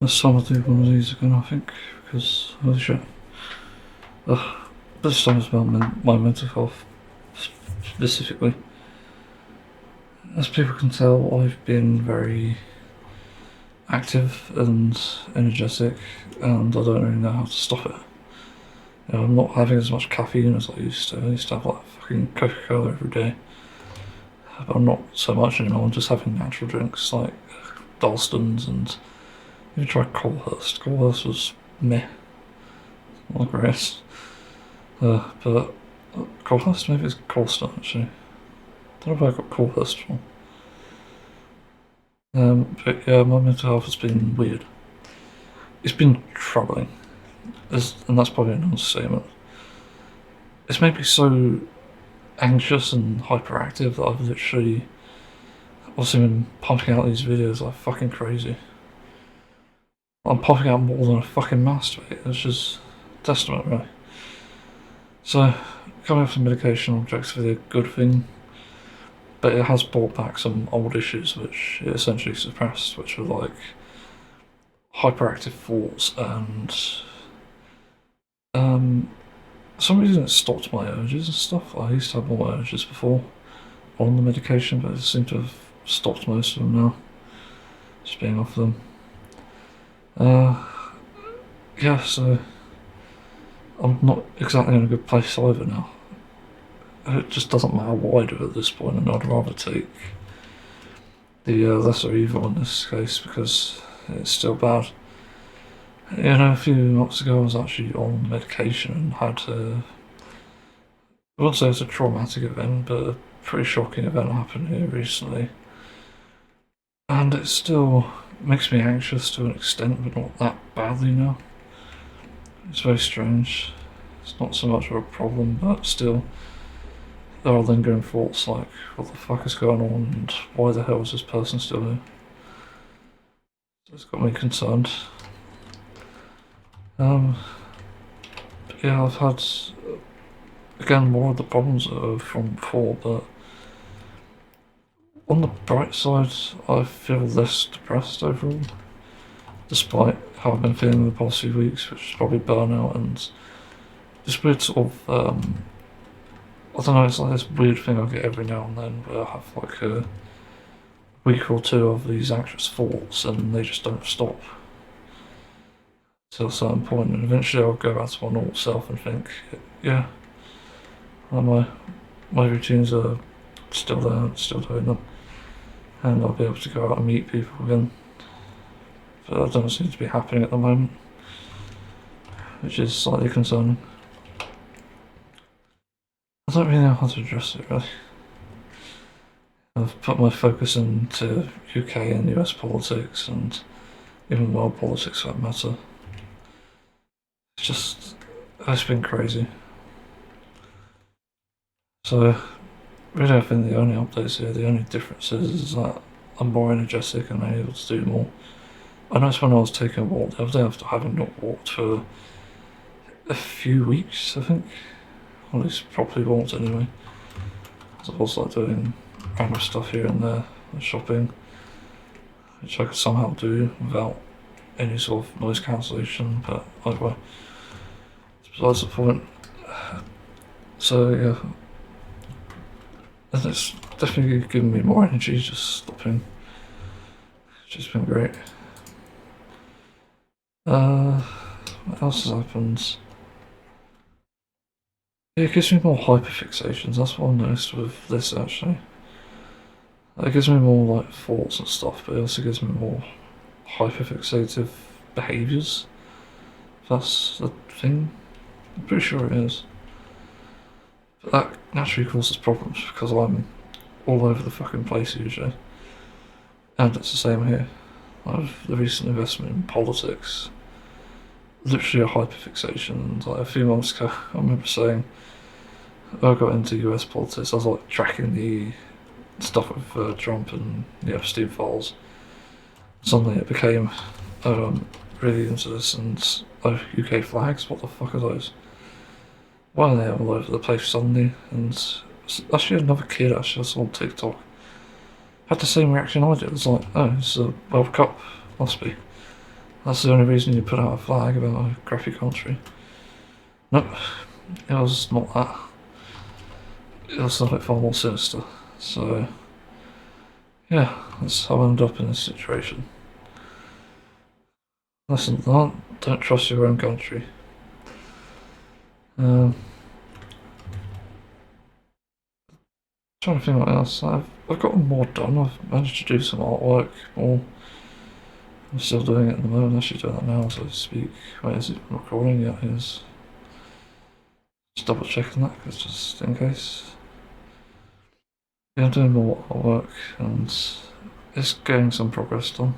This time I'll do one of these again, I think, because holy shit. This time it's about my mental health specifically. As people can tell, I've been very active and energetic, and I don't really know how to stop it. You know, I'm not having as much caffeine as I used to. I used to have like fucking Coca-Cola every day. But I'm not so much anymore. I'm just having natural drinks like Dalston's and even tried Colhurst. Colhurst was meh. Not great. But Colhurst, maybe it's Colston actually. I don't know if I got Colhurst from. But yeah, my mental health has been weird. It's been troubling, and that's probably an understatement. It's made me so anxious and hyperactive that I've literally also been pumping out these videos like fucking crazy. I'm pumping out more than a fucking masturbate. It's just testament, really. So, coming off the medication objectively a good thing, but it has brought back some old issues which it essentially suppressed, which were like hyperactive thoughts and for some reason it stopped my urges and stuff. I used to have more urges before on the medication, but it seemed to have stopped most of them now, just being off them. Yeah, so I'm not exactly in a good place either now. It just doesn't matter what I do at this point, and I'd rather take the lesser evil in this case because it's still bad. You know, a few months ago I was actually on medication and had I wouldn't say it's a traumatic event, but a pretty shocking event happened here recently. And it still makes me anxious to an extent, but not that badly now. It's very strange. It's not so much of a problem, but still, there are lingering thoughts like, what the fuck is going on, and why the hell is this person still here? It's got me concerned. Yeah, I've had, again, more of the problems that are from before, but on the bright side, I feel less depressed overall, despite how I've been feeling the past few weeks, which is probably burnout and this weird sort of, I don't know, it's like this weird thing I get every now and then where I have like a week or two of these anxious thoughts and they just don't stop till a certain point, and eventually I'll go back to my normal self and think, yeah, well, my routines are still there, still doing them, and I'll be able to go out and meet people again. But that doesn't seem to be happening at the moment, which is slightly concerning. I don't really know how to address it really. I've put my focus into UK and US politics and even world politics for that matter. It's been crazy. So, really I think the only updates here, the only difference is that I'm more energetic and I'm able to do more. I noticed when I was taking a walk the other day after having not walked for a few weeks, I think. Or at least properly walked anyway. I was like doing random stuff here and there, like shopping, which I could somehow do without any sort of noise cancellation, but anyway, it's besides the point. So yeah, and it's definitely given me more energy just stopping. It's just been great. What else has happened? Yeah, it gives me more hyperfixations, that's what I noticed with this actually. It gives me more like thoughts and stuff, but it also gives me more hyperfixative behaviours. That's the thing. I'm pretty sure it is. But that naturally causes problems because I'm all over the fucking place usually. And it's the same here. I've the recent investment in politics. Literally a hyperfixation. And like a few months ago, I remember saying, I got into US politics, I was like tracking the stuff with Trump and the Epstein files. Suddenly it became really into this, and UK flags, what the fuck are those? Why are they all over the place suddenly? And actually another kid actually I saw on TikTok had the same reaction I did. It was like, oh, it's a World Cup, must be. That's the only reason you put out a flag about a crappy country. Nope, it was not that. It was something far more sinister. So, yeah, that's how I ended up in this situation. Listen, don't trust your own country. Trying to think what else. I've gotten more done. I've managed to do some artwork more. I'm still doing it at the moment. I'm actually doing that now as I speak. Wait, is it recording? Yeah, it is. Just double checking that, cause just in case. Yeah, I'm doing more artwork and it's getting some progress done.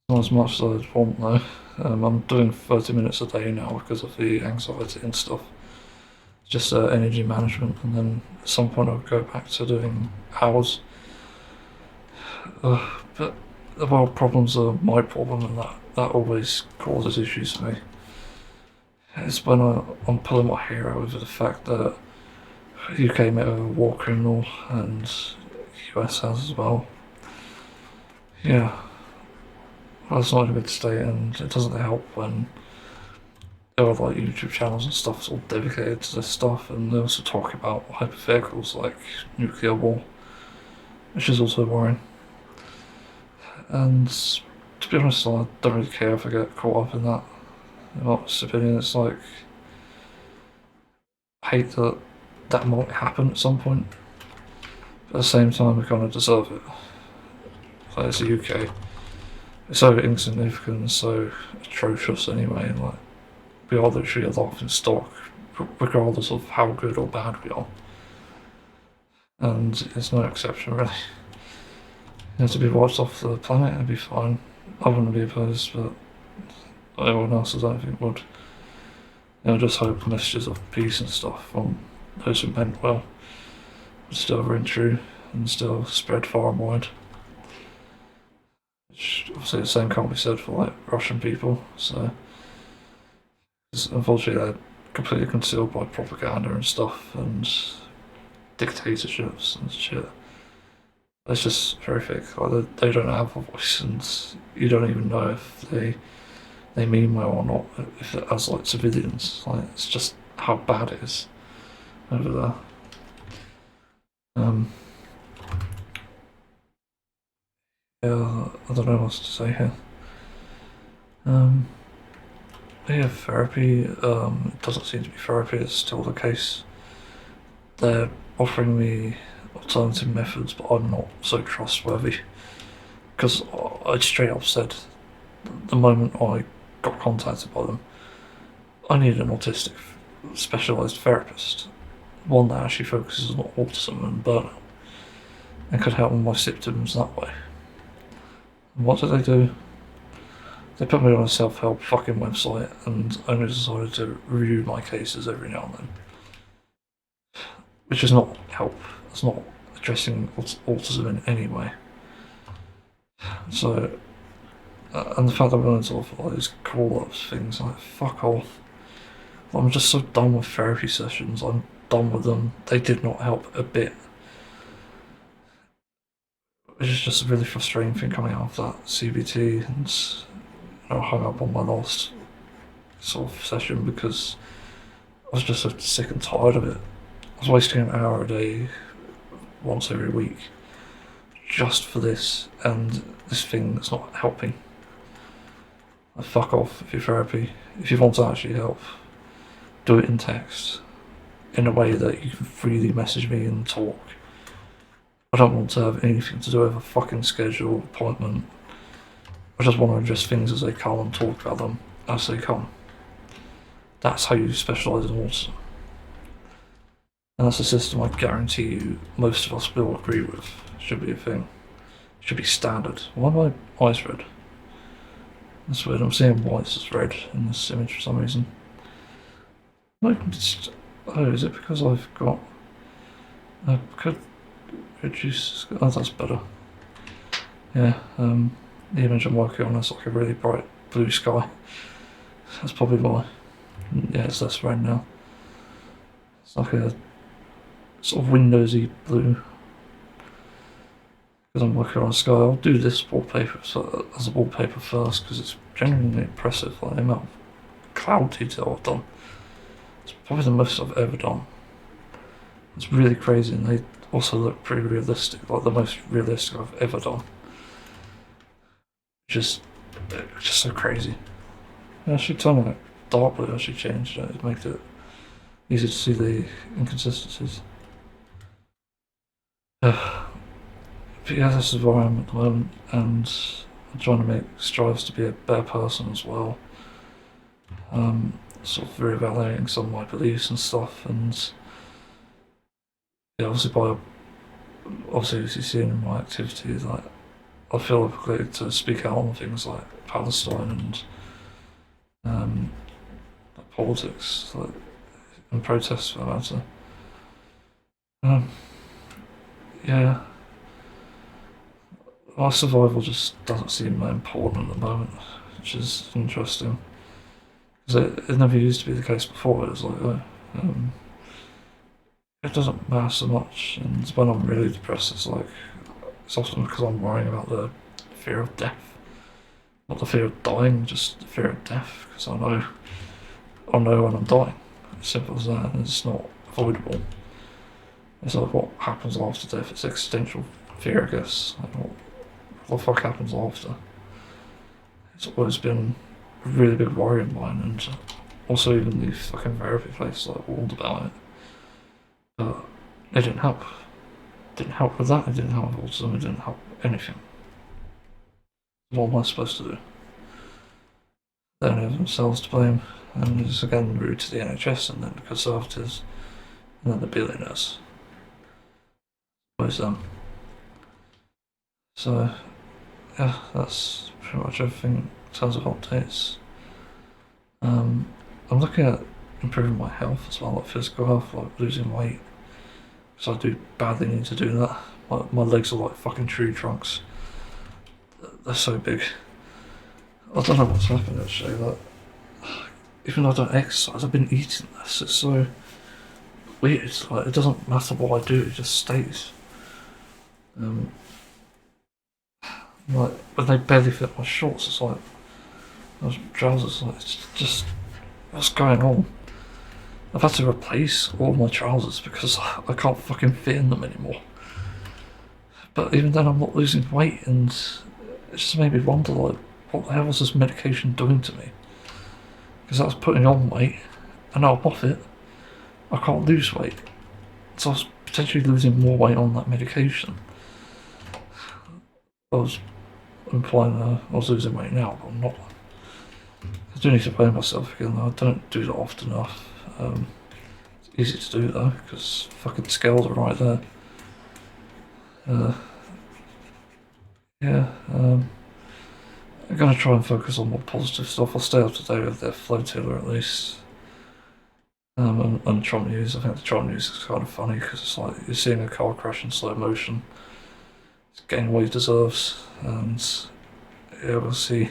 Not as much as I'd want though. I'm doing 30 minutes a day now because of the anxiety and stuff. Just energy management, and then at some point I'll go back to doing hours. But the world problems are my problem, and that always causes issues for me. It's when I'm pulling my hair out over the fact that UK made a war criminal and US has as well. Yeah, well, it's not a good state, and it doesn't help when there are like YouTube channels and stuff all dedicated to this stuff, and they also talk about hypotheticals like nuclear war, which is also worrying. And to be honest, I don't really care if I get caught up in that. In my opinion, it's like I hate that that might happen at some point, but at the same time, we kind of deserve it. Like it's the UK. It's so insignificant and so atrocious anyway. Like we are literally a laughing stock, regardless of how good or bad we are. And it's no exception really. To be wiped off the planet, it'd be fine. I wouldn't be opposed, but everyone else I don't think would. Just hope messages of peace and stuff from those who meant well would still ring true and still spread far and wide. Which obviously the same can't be said for like Russian people, so unfortunately they're completely concealed by propaganda and stuff and dictatorships and shit. It's just horrific. Like they don't have a voice, and you don't even know if they mean well or not. If as like civilians, like it's just how bad it is over there. Yeah, I don't know what to say here. Yeah, therapy. It doesn't seem to be therapy. It's still the case. They're offering me alternative methods, but I'm not so trustworthy because I straight up said the moment I got contacted by them, I need an autistic specialised therapist, one that actually focuses on autism and burnout and could help with my symptoms that way. And what did they do? They put me on a self-help fucking website and only decided to review my cases every now and then. Which is not help. It's not addressing autism in any way. So, and the fact that we're going to offer like these call-ups things, like fuck off. I'm just so done with therapy sessions. I'm done with them. They did not help a bit. Which is just a really frustrating thing coming out of that CBT, and I hung up on my last sort of session because I was just so sick and tired of it. I was wasting an hour a day once every week just for this and this thing that's not helping. Like, fuck off with your therapy. If you want to actually help, do it in text in a way that you can freely message me and talk. I don't want to have anything to do with a fucking schedule, appointment. I just want to address things as they come and talk about them as they come. That's how you specialise in autism. And that's a system I guarantee you most of us will agree with. Should be a thing. Should be standard. Why are my eyes red? That's weird. I'm seeing whites as red in this image for some reason. No, is it because I've got... I could reduce... Oh, that's better. Yeah, the image I'm working on is like a really bright blue sky. That's probably why. Yeah, it's less red now. It's like a sort of Windowsy blue. because I'm working on Sky, I'll do this wallpaper as a wallpaper first because it's genuinely impressive. Like the amount of cloud detail I've done. It's probably the most I've ever done. It's really crazy, and they also look pretty realistic, like the most realistic I've ever done. Just, just so crazy. I actually turning it dark blue actually changed it. It makes it easy to see the inconsistencies. But yeah, this is where I am at the moment, and I'm trying to make strives to be a better person as well. Sort of reevaluating some of my beliefs and stuff, and yeah, obviously as you've seen in my activities, like I feel obligated to speak out on things like Palestine and like politics, like and protests for that matter. Um, yeah, my survival just doesn't seem that important at the moment, which is interesting. Because it never used to be the case before. It was like, it doesn't matter so much. And when I'm really depressed, it's often because I'm worrying about the fear of death. Not the fear of dying, just the fear of death. Because I know when I'm dying. As simple as that, and it's not avoidable. It's like what happens after death. It's existential fear, I guess. Like what the fuck happens after? It's always been a really big worry of mine, and also even the fucking therapy place like warned about it. But it didn't help. It didn't help with that, it didn't help with autism, it didn't help anything. What am I supposed to do? They only have themselves to blame, and it's again rude to the NHS and then the Conservatives and then the billionaires. Always them. So, yeah, that's pretty much everything in terms of updates. I'm looking at improving my health as well, like physical health, like losing weight. Because I do badly need to do that. My legs are like fucking tree trunks. They're so big. I don't know what's happened actually. Like, even though I don't exercise, I've been eating this. It's so weird. Like, it doesn't matter what I do; it just stays. Um, like when they barely fit my shorts, it's like those trousers. Like, it's just what's going on? I've had to replace all my trousers because I can't fucking fit in them anymore. But even then, I'm not losing weight, and it just made me wonder, like, what the hell is this medication doing to me? Because that's putting on weight, and now I'm off it. I can't lose weight, so I was potentially losing more weight on that medication. I was implying I was losing weight now, but I'm not. I do need to weigh myself again, though. I don't do that often enough. It's easy to do though, because fucking scales are right there. Yeah, I'm gonna try and focus on more positive stuff. I'll stay up to date with their flotilla at least. And Trump news. I think the Trump news is kind of funny because it's like you're seeing a car crash in slow motion. It's getting what he deserves, and yeah, we'll see.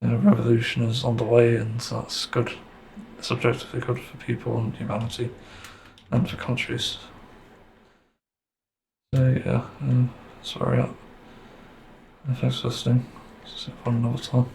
Revolution is on the way, and that's good. It's objectively good for people and humanity, and for countries. So yeah, sorry. Thanks for listening. See you on another time.